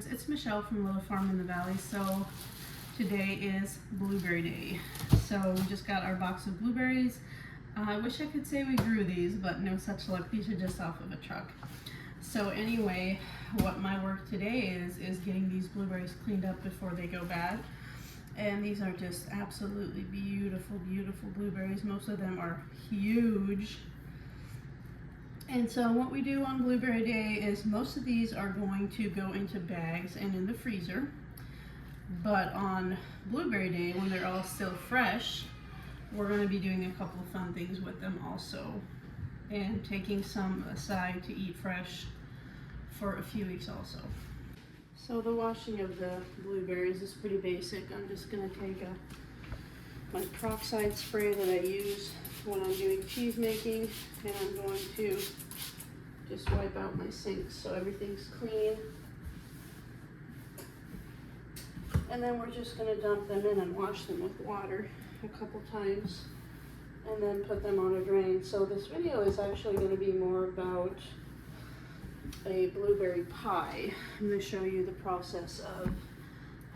friends, it's Michelle from Little Farm in the Valley. So today is blueberry day. So we just got our box of blueberries. I wish I could say we grew these, but no such luck. These are just off of a truck. So anyway, what my work today is getting these blueberries cleaned up before they go bad. And these are just absolutely beautiful, beautiful blueberries. Most of them are huge. And so what we do on Blueberry Day is most of these are going to go into bags and in the freezer. But on Blueberry Day, when they're all still fresh, we're going to be doing a couple of fun things with them also. And taking some aside to eat fresh for a few weeks also. So the washing of the blueberries is pretty basic. I'm just going to take my peroxide spray that I use when I'm doing cheese making, and I'm going to just wipe out my sinks so everything's clean. And then we're just going to dump them in and wash them with water a couple times and then put them on a drain. So this video is actually going to be more about a blueberry pie. I'm going to show you the process of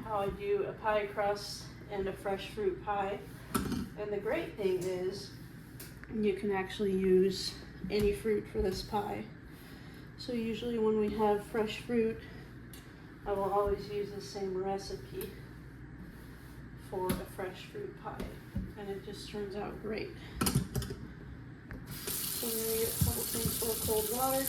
how I do a pie crust and a fresh fruit pie. And the great thing is you can actually use any fruit for this pie. So usually when we have fresh fruit, I will always use the same recipe for a fresh fruit pie, and it just turns out great. So I'm going to get a couple things full of cold water.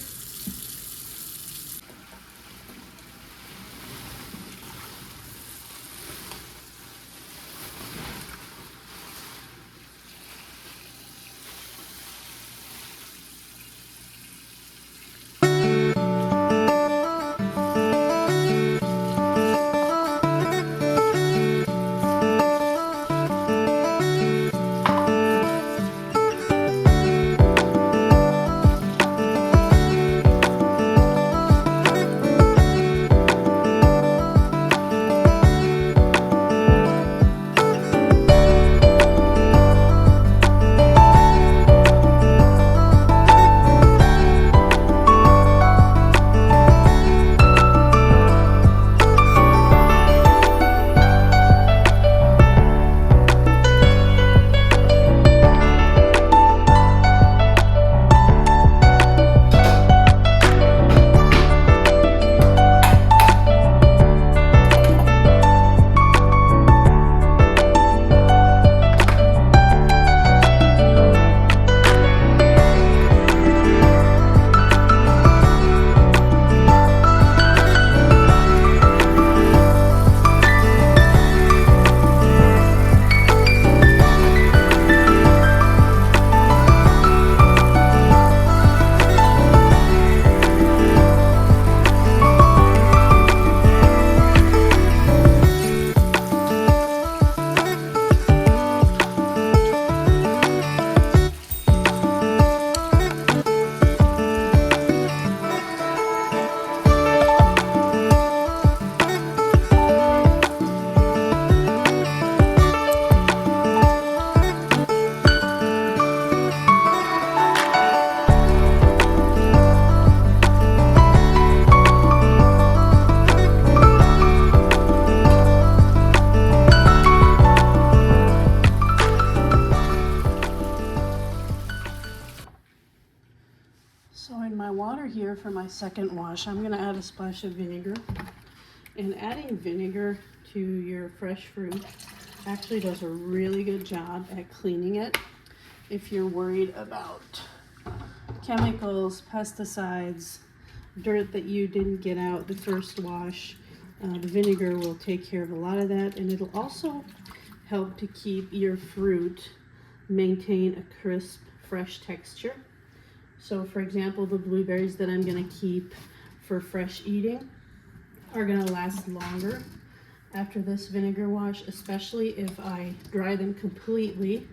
So in my water here for my second wash, I'm going to add a splash of vinegar. And adding vinegar to your fresh fruit actually does a really good job at cleaning it. If you're worried about chemicals, pesticides, dirt that you didn't get out the first wash, the vinegar will take care of a lot of that, and it'll also help to keep your fruit maintain a crisp, fresh texture. So for example, the blueberries that I'm going to keep for fresh eating are going to last longer after this vinegar wash, especially if I dry them completely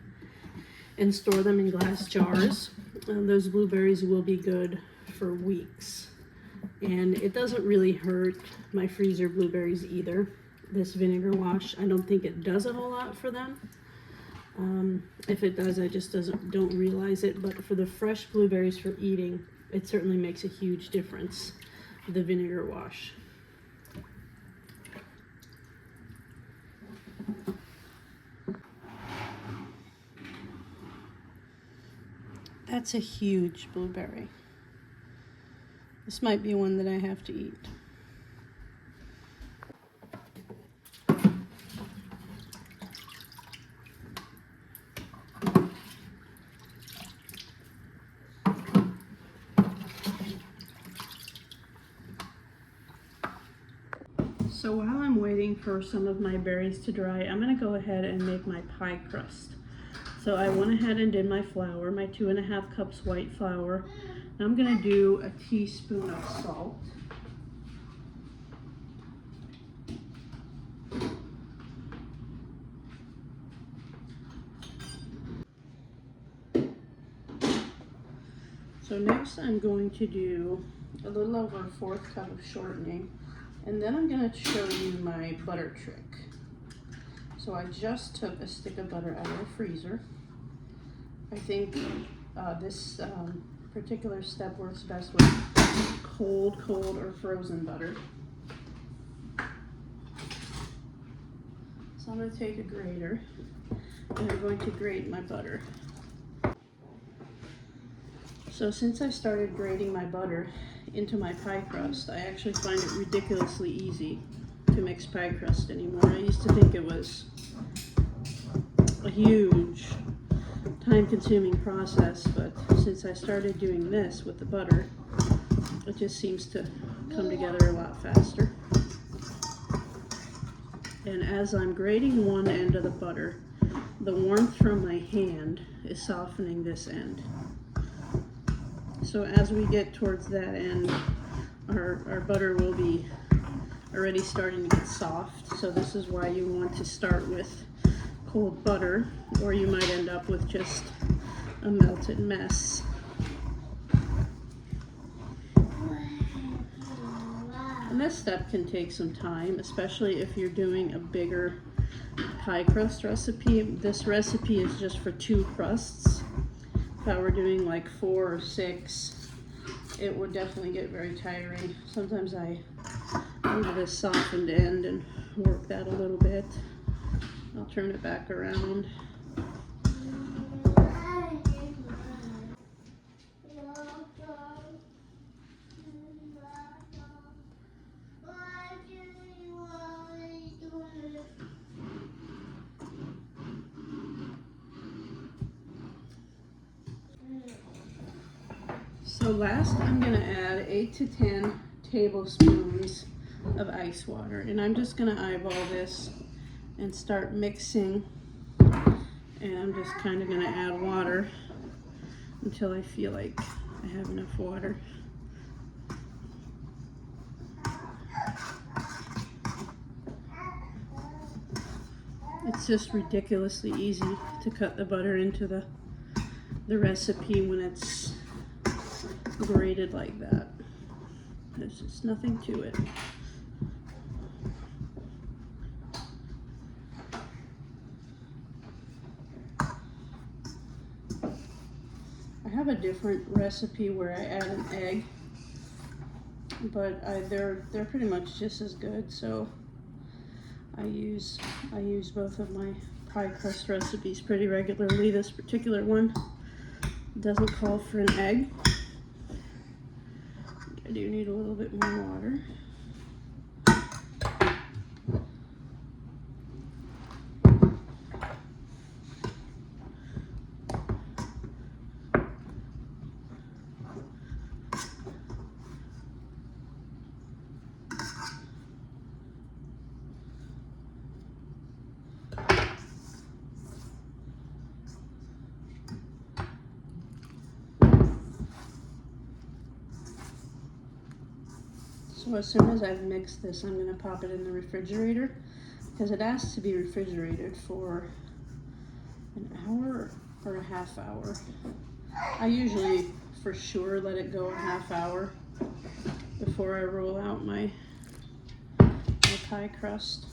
and store them in glass jars. Those blueberries will be good for weeks. And it doesn't really hurt my freezer blueberries either, this vinegar wash. I don't think it does a whole lot for them. If it does, I just don't realize it. But for the fresh blueberries for eating, it certainly makes a huge difference, the vinegar wash. That's a huge blueberry. This might be one that I have to eat. So while I'm waiting for some of my berries to dry, I'm going to go ahead and make my pie crust. So I went ahead and did my flour, my 2½ cups white flour. Now I'm going to do a teaspoon of salt. So next I'm going to do a little over a 1/4 cup of shortening. And then I'm going to show you my butter trick. So I just took a stick of butter out of the freezer. I think this particular step works best with cold or frozen butter. So I'm going to take a grater and I'm going to grate my butter. So since I started grating my butter into my pie crust, I actually find it ridiculously easy to mix pie crust anymore. I used to think it was a huge time-consuming process, but since I started doing this with the butter, it just seems to come together a lot faster. And as I'm grating one end of the butter, the warmth from my hand is softening this end. So as we get towards that end, our butter will be already starting to get soft. So this is why you want to start with cold butter, or you might end up with just a melted mess. And this step can take some time, especially if you're doing a bigger pie crust recipe. This recipe is just for 2 crusts. If I were doing like 4 or 6, it would definitely get very tiring. Sometimes I do this softened end and work that a little bit. I'll turn it back around. So last I'm going to add 8 to 10 tablespoons of ice water, and I'm just going to eyeball this and start mixing, and I'm just kind of going to add water until I feel like I have enough water. It's just ridiculously easy to cut the butter into the recipe when it's grated like that. There's just nothing to it. I have a different recipe where I add an egg, but they're pretty much just as good. So I use both of my pie crust recipes pretty regularly. This particular one doesn't call for an egg. I do need a little bit more water. So as soon as I've mixed this, I'm going to pop it in the refrigerator, because it asks to be refrigerated for an hour or a half hour. I usually for sure let it go a half hour before I roll out my pie crust.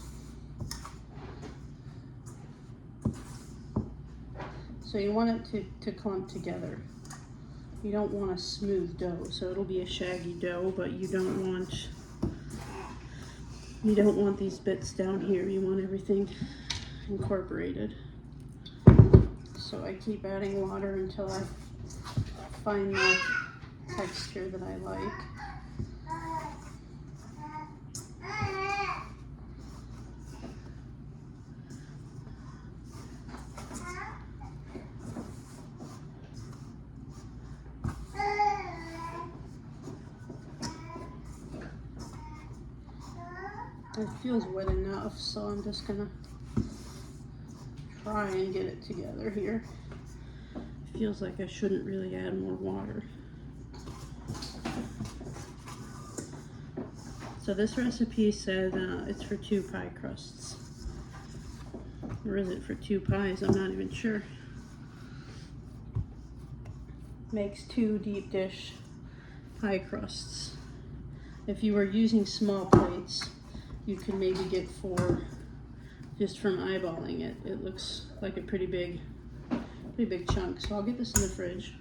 So you want it to clump together. You don't want a smooth dough, so it'll be a shaggy dough, but you don't want these bits down here. You want everything incorporated. So I keep adding water until I find that texture that I like. It feels wet enough, so I'm just gonna try and get it together here. It feels like I shouldn't really add more water. So this recipe said it's for 2 pie crusts. Or is it for 2 pies? I'm not even sure. Makes 2 deep dish pie crusts. If you were using small plates, you could maybe get 4 just from eyeballing it. It looks like a pretty big chunk. So I'll get this in the fridge.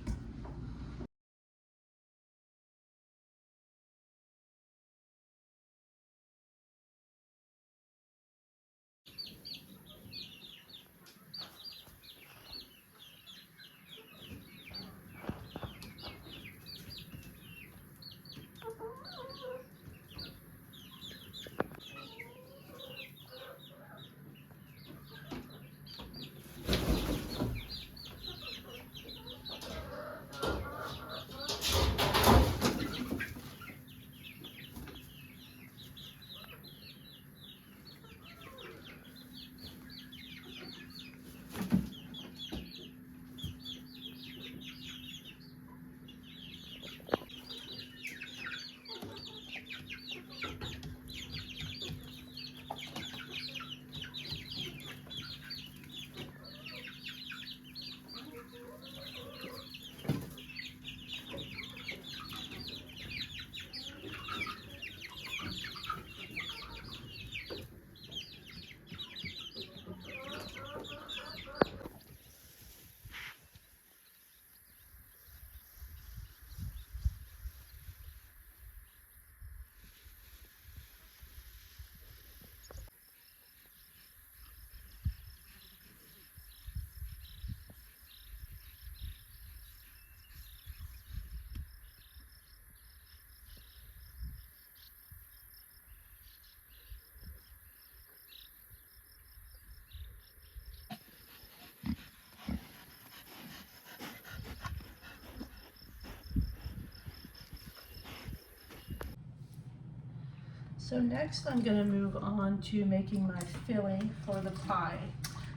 So next I'm going to move on to making my filling for the pie.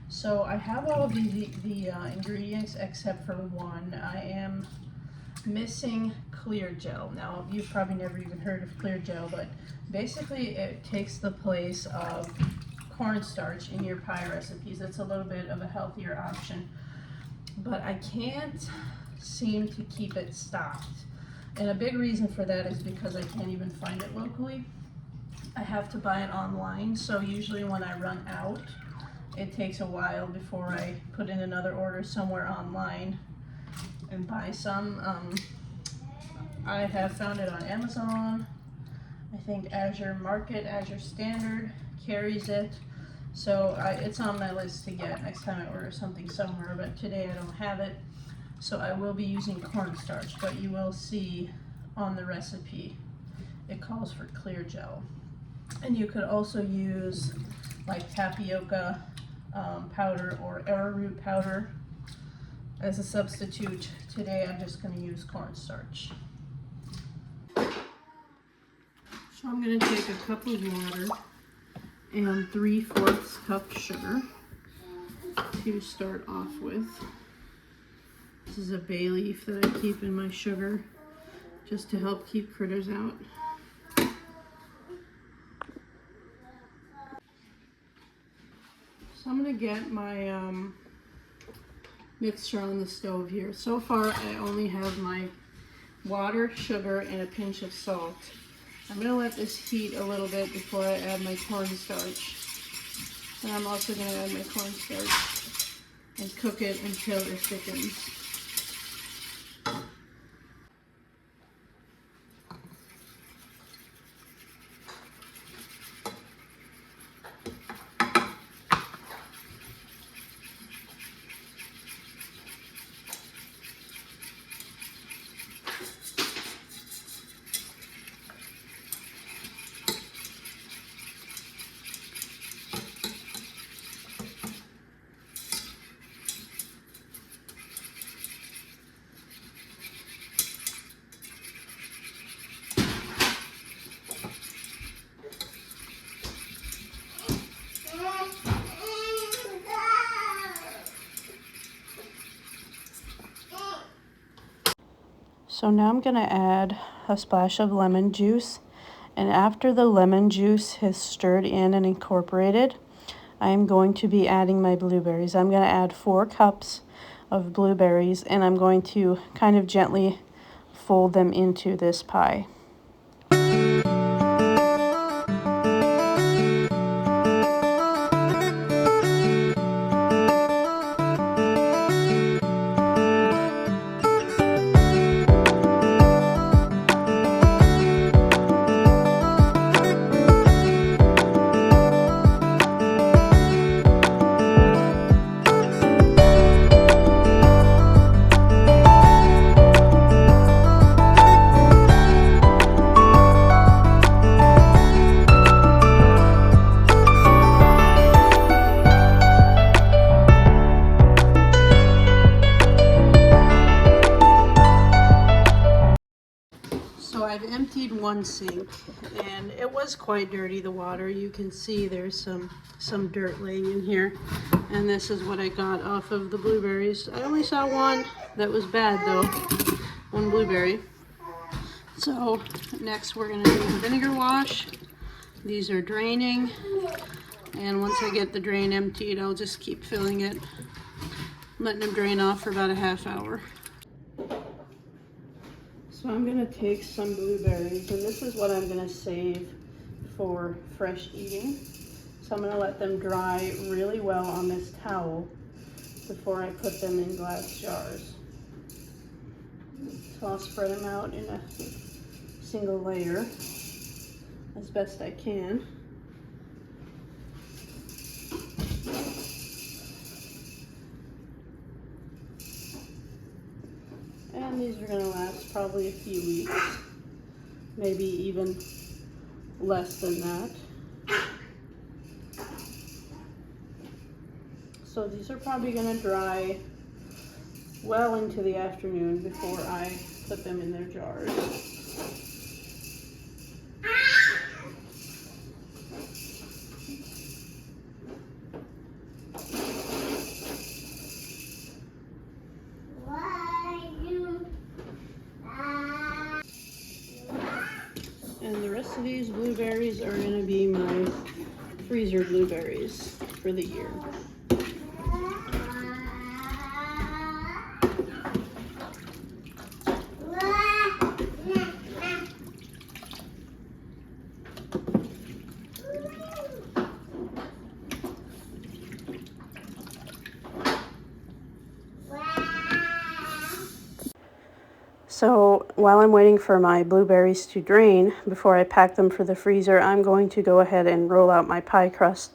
So I have all of the ingredients except for one. I am missing clear gel. Now you've probably never even heard of clear gel, but basically it takes the place of cornstarch in your pie recipes. It's a little bit of a healthier option, but I can't seem to keep it stocked. And a big reason for that is because I can't even find it locally. I have to buy it online, so usually when I run out, it takes a while before I put in another order somewhere online and buy some. I have found it on Amazon. I think Azure Market, Azure Standard carries it. So it's on my list to get next time I order something somewhere, but today I don't have it. So I will be using cornstarch, but you will see on the recipe, it calls for clear gel. And you could also use like tapioca powder or arrowroot powder as a substitute. Today I'm just going to use cornstarch. So I'm going to take a cup of water and 3/4 cup sugar to start off with. This is a bay leaf that I keep in my sugar just to help keep critters out. So I'm going to get my mixture on the stove here. So far I only have my water, sugar, and a pinch of salt. I'm going to let this heat a little bit before I add my cornstarch. And I'm also going to add my cornstarch and cook it until it thickens. So now I'm going to add a splash of lemon juice. And after the lemon juice has stirred in and incorporated, I'm going to be adding my blueberries. I'm going to add 4 cups of blueberries, and I'm going to kind of gently fold them into this pie. So I've emptied one sink, and it was quite dirty, the water. You can see there's some dirt laying in here, and this is what I got off of the blueberries. I only saw one that was bad though, one blueberry. So next we're gonna do the vinegar wash. These are draining, and once I get the drain emptied, I'll just keep filling it, letting them drain off for about a half hour. So I'm going to take some blueberries, and this is what I'm going to save for fresh eating. So I'm going to let them dry really well on this towel before I put them in glass jars. So I'll spread them out in a single layer as best I can. And these are going to last probably a few weeks, maybe even less than that. So these are probably going to dry well into the afternoon before I put them in their jars. And the rest of these blueberries are going to be my freezer blueberries for the year. So while I'm waiting for my blueberries to drain, before I pack them for the freezer, I'm going to go ahead and roll out my pie crust.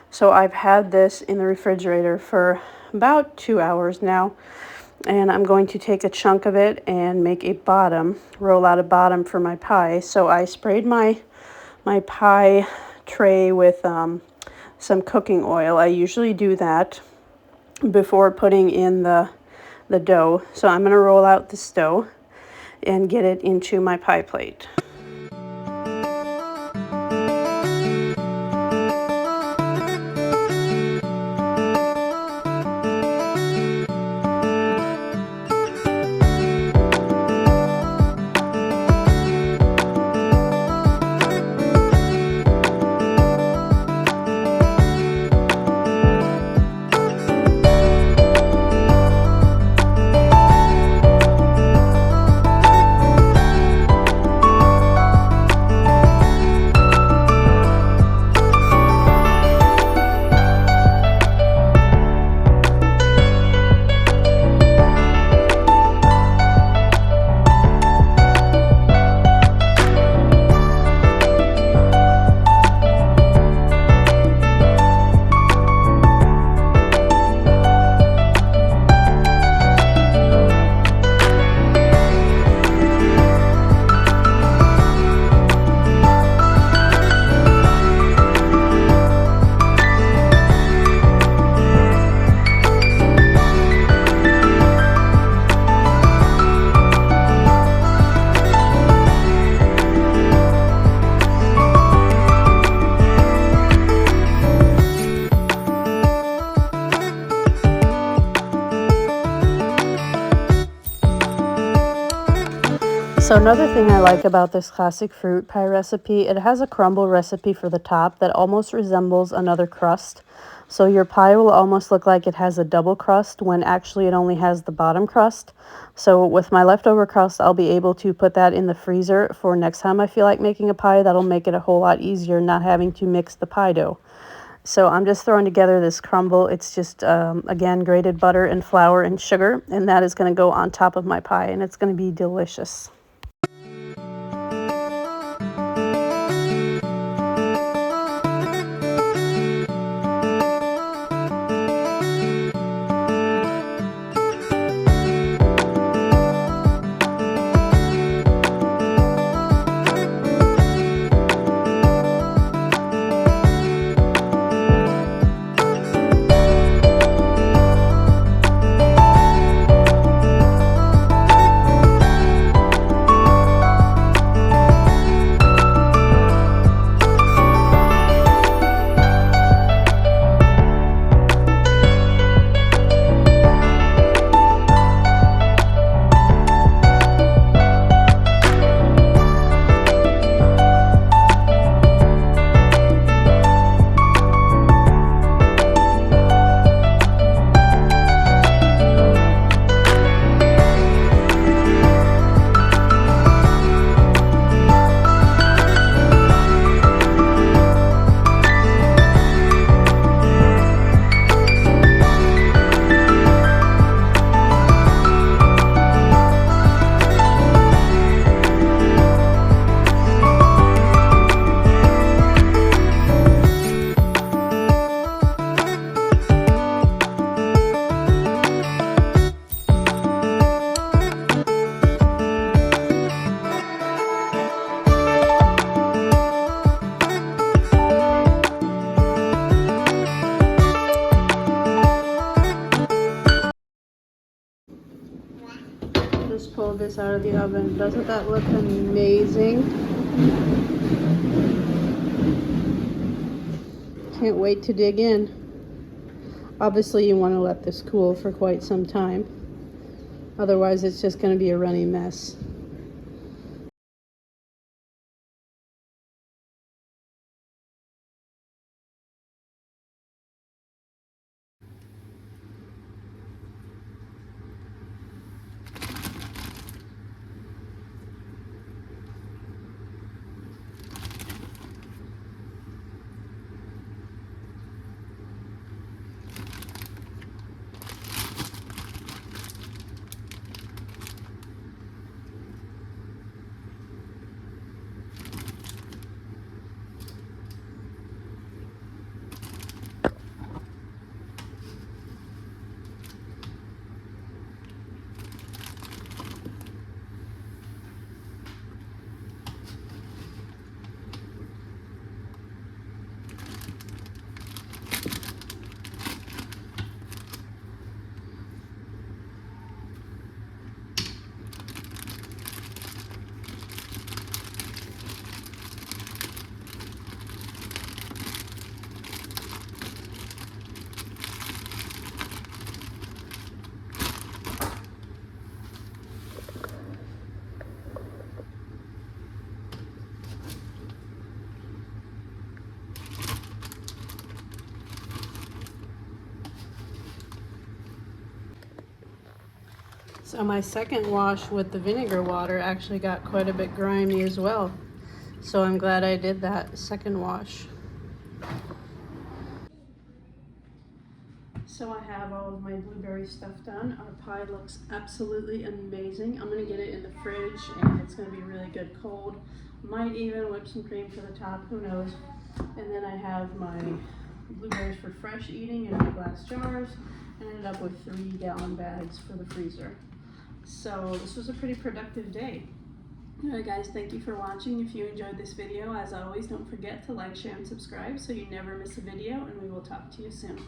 So I've had this in the refrigerator for about 2 hours now, and I'm going to take a chunk of it and make a bottom, roll out a bottom for my pie. So I sprayed my pie tray with some cooking oil. I usually do that before putting in the dough. So I'm going to roll out this dough and get it into my pie plate. So another thing I like about this classic fruit pie recipe, it has a crumble recipe for the top that almost resembles another crust. So your pie will almost look like it has a double crust when actually it only has the bottom crust. So with my leftover crust, I'll be able to put that in the freezer for next time I feel like making a pie. That'll make it a whole lot easier not having to mix the pie dough. So I'm just throwing together this crumble. It's just, again, grated butter and flour and sugar, and that is going to go on top of my pie, and it's going to be delicious. Just pulled this out of the oven. Doesn't that look amazing? Can't wait to dig in. Obviously you want to let this cool for quite some time. Otherwise it's just going to be a runny mess. So my second wash with the vinegar water actually got quite a bit grimy as well. So I'm glad I did that second wash. So I have all of my blueberry stuff done. Our pie looks absolutely amazing. I'm gonna get it in the fridge and it's gonna be really good cold. Might even whip some cream for the top, who knows. And then I have my blueberries for fresh eating in my glass jars. And ended up with 3-gallon bags for the freezer. So this was a pretty productive day. Alright guys, thank you for watching. If you enjoyed this video, as always, don't forget to like, share, and subscribe so you never miss a video, and we will talk to you soon.